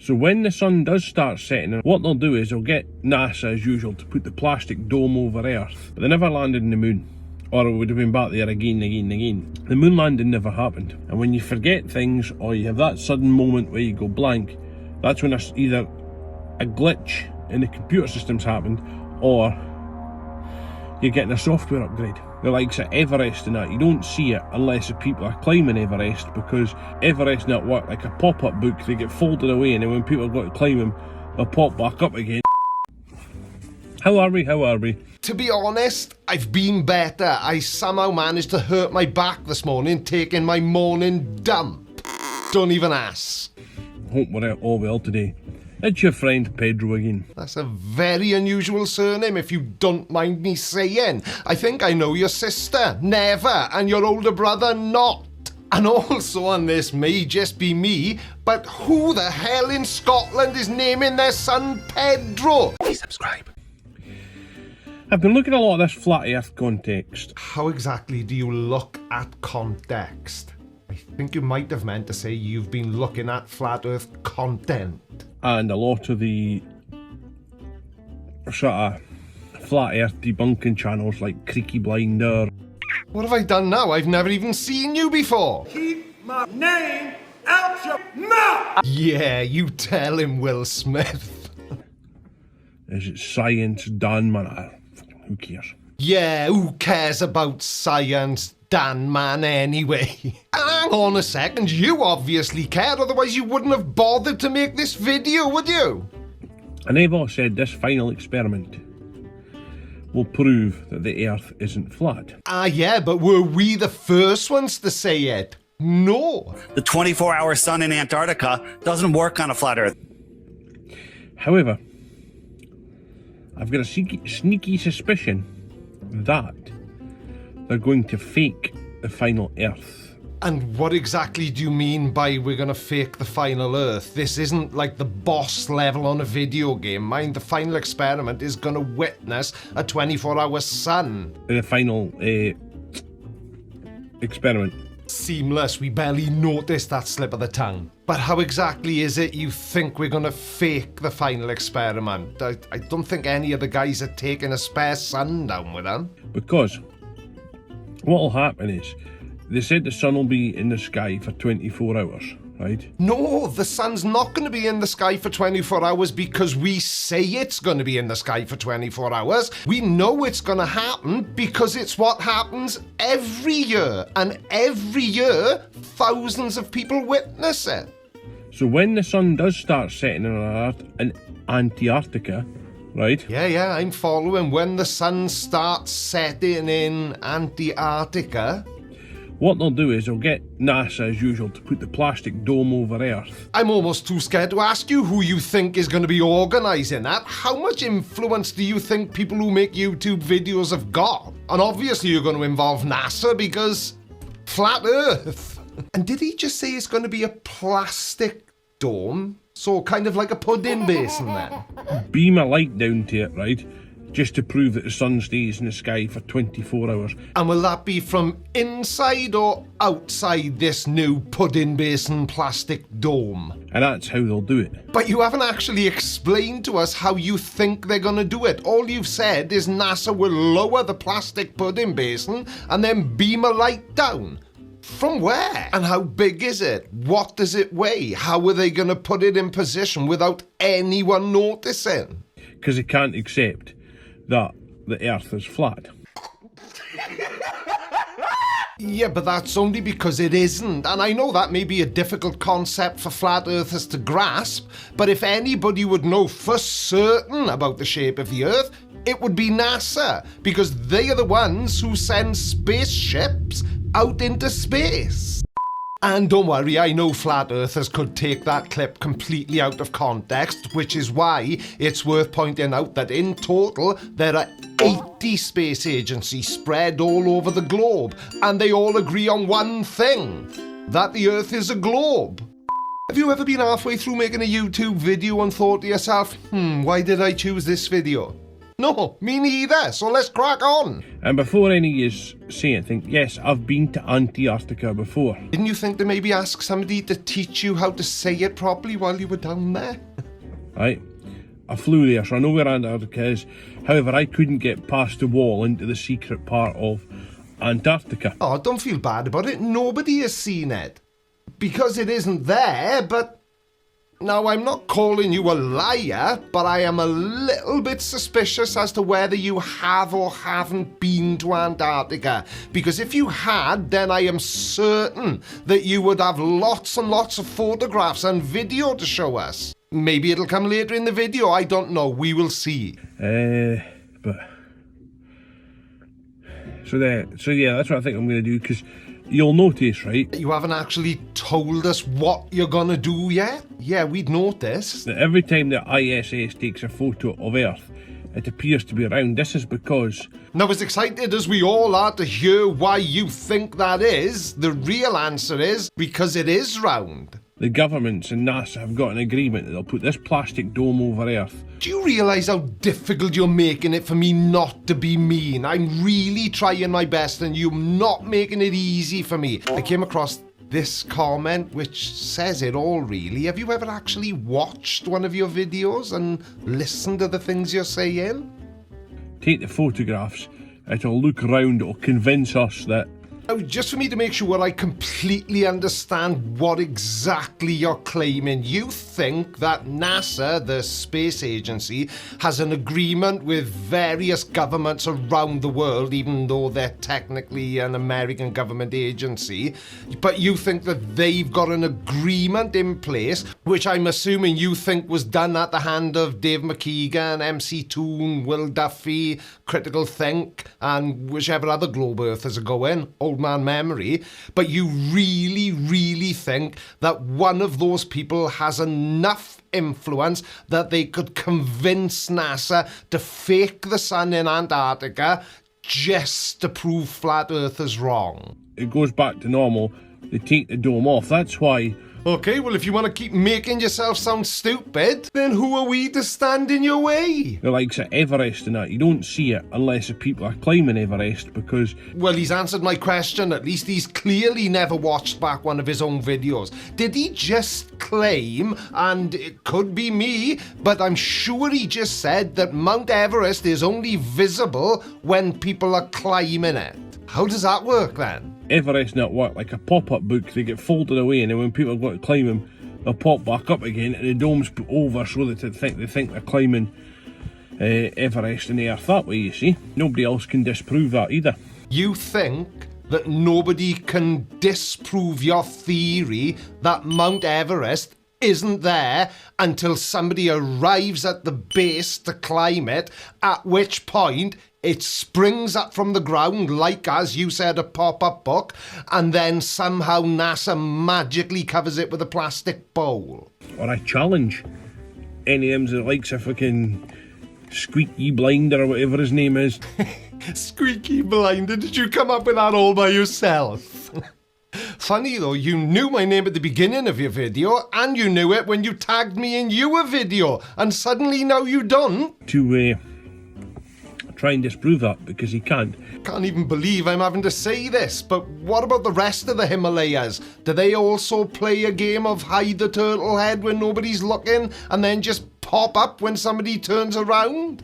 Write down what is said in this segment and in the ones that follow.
So when the sun does start setting, what they'll do is they'll get NASA, as usual, to put the plastic dome over Earth. But they never landed in the moon, or it would have been back there again. The moon landing never happened. And when you forget things, or you have that sudden moment where you go blank, that's when either a glitch in the computer systems happened, or you're getting a software upgrade. The likes of Everest and that, you don't see it unless the people are climbing Everest, because Everest not work like a pop-up book. They get folded away, and then when people go to climb them, they'll pop back up again. How are we? To be honest, I've been better. I somehow managed to hurt my back this morning taking my morning dump. Don't even ask. Hope we're all well today. It's your friend Pedro again. That's a very unusual surname, if you don't mind me saying. I think I know your sister, Never, and your older brother, Not. And also, on this may just be me, but who the hell in Scotland is naming their son Pedro? Please subscribe. I've been looking at a lot of this flat earth context. How exactly do you look at context? I think you might have meant to say you've been looking at flat earth content. And a lot of the sort of flat earth debunking channels like Creaky Blinder. What have I done now? I've never even seen you before. Keep my name out your mouth! Yeah, you tell him, Will Smith. Is it science done, man? Who cares? Yeah, who cares about science, Dan man, anyway? Hang on a second, you obviously care, otherwise you wouldn't have bothered to make this video, would you? And they've all said this final experiment will prove that the Earth isn't flat. Yeah, but were we the first ones to say it? No. The 24-hour sun in Antarctica doesn't work on a flat Earth. However, I've got a sneaky suspicion that they're going to fake the final Earth. And what exactly do you mean by we're gonna fake the final Earth? This isn't like the boss level on a video game. Mind, the final experiment is gonna witness a 24-hour sun. The final experiment. Seamless, we barely noticed that slip of the tongue. But how exactly is it you think we're gonna fake the final experiment? I don't think any of the guys are taking a spare sun down with them. Because what will happen is, they said the sun will be in the sky for 24 hours, right? No, the sun's not going to be in the sky for 24 hours because we say it's going to be in the sky for 24 hours. We know it's going to happen because it's what happens every year. And every year, thousands of people witness it. So when the sun does start setting in Antarctica, right? Yeah, I'm following. When the sun starts setting in Antarctica, what they'll do is they'll get NASA, as usual, to put the plastic dome over Earth. I'm almost too scared to ask you who you think is going to be organising that. How much influence do you think people who make YouTube videos have got? And obviously you're going to involve NASA because flat Earth. And did he just say it's going to be a plastic dome? So kind of like a pudding basin then? Beam a light down to it, right? Just to prove that the sun stays in the sky for 24 hours. And will that be from inside or outside this new pudding basin plastic dome? And that's how they'll do it. But you haven't actually explained to us how you think they're going to do it. All you've said is NASA will lower the plastic pudding basin and then beam a light down. From where? And how big is it? What does it weigh? How are they going to put it in position without anyone noticing? Because they can't accept that the Earth is flat. Yeah, but that's only because it isn't. And I know that may be a difficult concept for flat earthers to grasp, but if anybody would know for certain about the shape of the Earth, it would be NASA, because they are the ones who send spaceships out into space. And don't worry, I know flat earthers could take that clip completely out of context, which is why it's worth pointing out that in total there are 80 space agencies spread all over the globe, and they all agree on one thing, that the Earth is a globe. Have you ever been halfway through making a YouTube video and thought to yourself, why did I choose this video? No, me neither, so let's crack on. And before any of you say anything, yes, I've been to Antarctica before. Didn't you think to maybe ask somebody to teach you how to say it properly while you were down there? Right? I flew there, so I know where Antarctica is. However, I couldn't get past the wall into the secret part of Antarctica. Oh, don't feel bad about it. Nobody has seen it. Because it isn't there, but... Now, I'm not calling you a liar, but I am a little bit suspicious as to whether you have or haven't been to Antarctica. Because if you had, then I am certain that you would have lots and lots of photographs and video to show us. Maybe it'll come later in the video, I don't know, we will see. But... So yeah, that's what I think I'm going to do, because you'll notice, right? You haven't actually told us what you're going to do yet? Yeah, we'd notice. That every time the ISS takes a photo of Earth, it appears to be round. This is because... Now, as excited as we all are to hear why you think that is, the real answer is because it is round. The governments and NASA have got an agreement that they'll put this plastic dome over Earth. Do you realise how difficult you're making it for me not to be mean? I'm really trying my best and you're not making it easy for me. I came across this comment which says it all really. Have you ever actually watched one of your videos and listened to the things you're saying? Take the photographs, it'll look round, it'll convince us that... Now, just for me to make sure I completely understand what exactly you're claiming, you think that NASA, the space agency, has an agreement with various governments around the world, even though they're technically an American government agency, but you think that they've got an agreement in place, which I'm assuming you think was done at the hand of Dave McKeegan, MC Toon, Will Duffy, Critical Think, and whichever other globe earthers are going, Old Man Memory, but you really think that one of those people has enough influence that they could convince NASA to fake the sun in Antarctica just to prove flat earthers wrong? It goes back to normal, they take the dome off, that's why... Okay, well, if you want to keep making yourself sound stupid, then who are we to stand in your way? The likes of Everest and that, you don't see it unless the people are climbing Everest because... Well, he's answered my question. At least he's clearly never watched back one of his own videos. Did he just claim, and it could be me, but I'm sure he just said that Mount Everest is only visible when people are climbing it? How does that work then? Everest not work like a pop-up book. They get folded away and then when people go to climb them, they'll pop back up again and the dome's put over so that they think they're climbing Everest in the Earth that way, you see. Nobody else can disprove that either. You think that nobody can disprove your theory that Mount Everest isn't there until somebody arrives at the base to climb it, at which point it springs up from the ground like, as you said, a pop-up book, and then somehow NASA magically covers it with a plastic bowl. Or I challenge any of them that likes a fucking Squeaky Blinder or whatever his name is. Squeaky Blinder, did you come up with that all by yourself? Funny though, you knew my name at the beginning of your video, and you knew it when you tagged me in your video, and suddenly now you don't. To try and disprove that, because he can't. Can't even believe I'm having to say this, but what about the rest of the Himalayas? Do they also play a game of hide the turtle head when nobody's looking, and then just pop up when somebody turns around?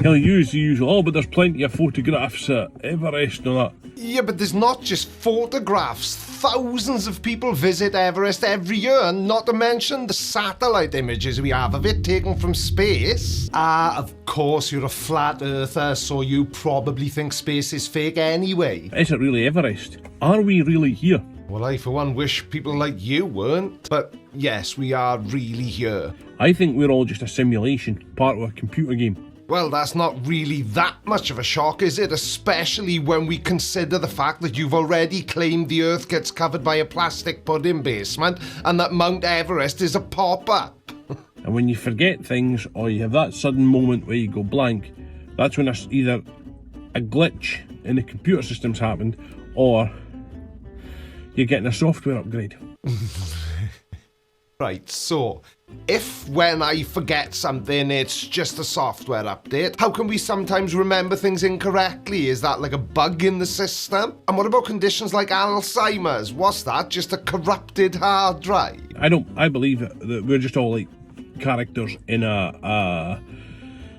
He'll use the usual, oh, but there's plenty of photographs at Everest and all that. Yeah, but there's not just photographs. Thousands of people visit Everest every year, and not to mention the satellite images we have of it taken from space. Of course, you're a flat earther, so you probably think space is fake anyway. Is it really Everest? Are we really here? Well, I for one wish people like you weren't, but yes, we are really here. I think we're all just a simulation, part of a computer game. Well, that's not really that much of a shock, is it? Especially when we consider the fact that you've already claimed the Earth gets covered by a plastic pudding basement and that Mount Everest is a pop-up. And when you forget things or you have that sudden moment where you go blank, that's when there's either a glitch in the computer systems happened or you're getting a software upgrade. Right, so if when I forget something it's just a software update, how can we sometimes remember things incorrectly? Is that like a bug in the system? And what about conditions like Alzheimer's? What's that? Just a corrupted hard drive? I believe that we're just all like characters in a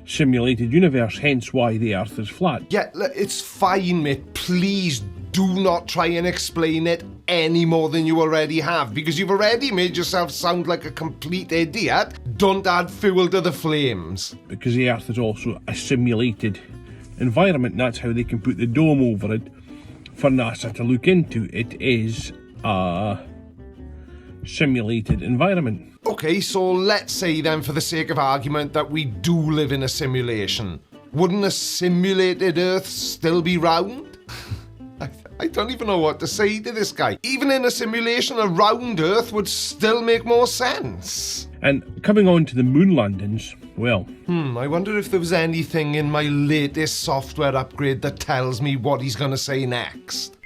simulated universe, hence why the Earth is flat. Yeah, look, it's fine, mate. Please do not try and explain it any more than you already have, because you've already made yourself sound like a complete idiot. Don't add fuel to the flames. Because the Earth is also a simulated environment, that's how they can put the dome over it for NASA to look into. It is a simulated environment. Okay, so let's say then, for the sake of argument, that we do live in a simulation. Wouldn't a simulated Earth still be round? I don't even know what to say to this guy. Even in a simulation, a round Earth would still make more sense. And coming on to the moon landings, well... I wonder if there was anything in my latest software upgrade that tells me what he's going to say next.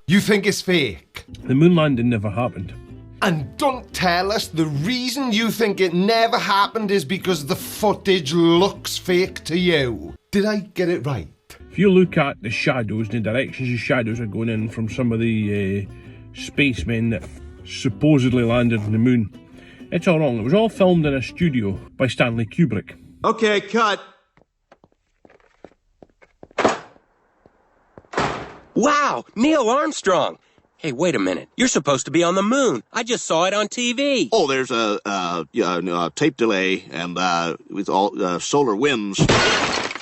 You think it's fake? The moon landing never happened. And don't tell us the reason you think it never happened is because the footage looks fake to you. Did I get it right? If you look at the shadows, the directions the shadows are going in from some of the spacemen that supposedly landed on the moon, it's all wrong. It was all filmed in a studio by Stanley Kubrick. Okay, cut. Wow, Neil Armstrong. Hey, wait a minute. You're supposed to be on the moon. I just saw it on TV. Oh, there's a tape delay and with all solar winds.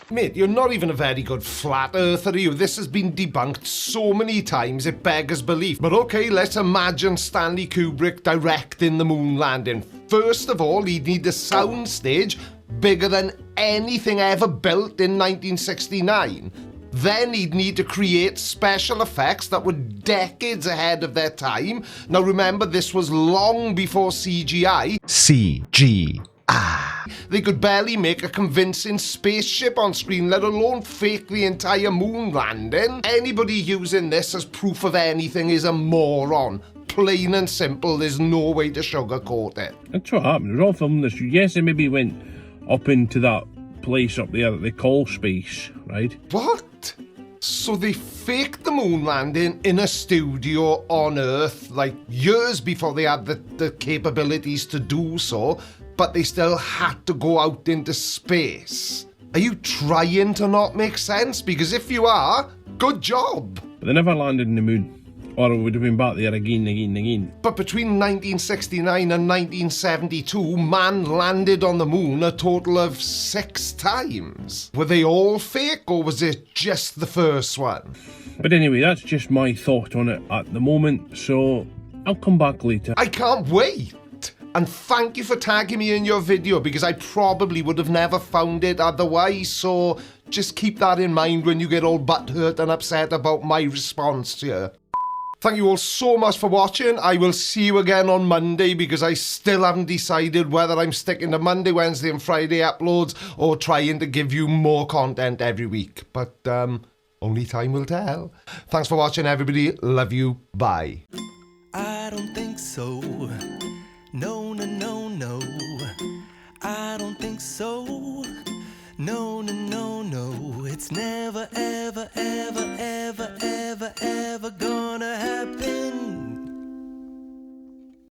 Mate, you're not even a very good flat earther, are you? This has been debunked so many times it beggars belief. But okay, let's imagine Stanley Kubrick directing the moon landing. First of all, he'd need a soundstage bigger than anything ever built in 1969. Then he'd need to create special effects that were decades ahead of their time. Now remember, this was long before CGI. CGI. They could barely make a convincing spaceship on screen, let alone fake the entire moon landing. Anybody using this as proof of anything is a moron. Plain and simple, there's no way to sugarcoat it. That's what happened. It was all filmed in this. Yes, they maybe went up into that place up there that they call space, right? What? So they faked the moon landing in a studio on Earth, like years before they had the capabilities to do so, but they still had to go out into space. Are you trying to not make sense? Because if you are, good job. But they never landed in the moon. Or it would have been back there again. But between 1969 and 1972, man landed on the moon a total of 6 times. Were they all fake, or was it just the first one? But anyway, that's just my thought on it at the moment, so I'll come back later. I can't wait! And thank you for tagging me in your video, because I probably would have never found it otherwise, so just keep that in mind when you get all butthurt and upset about my response to you. Thank you all so much for watching. I will see you again on Monday, because I still haven't decided whether I'm sticking to Monday, Wednesday and Friday uploads or trying to give you more content every week. But only time will tell. Thanks for watching, everybody. Love you. Bye. I don't think so. No, no, no, no. I don't think so. No, no, no, no. It's never, ever, ever, ever,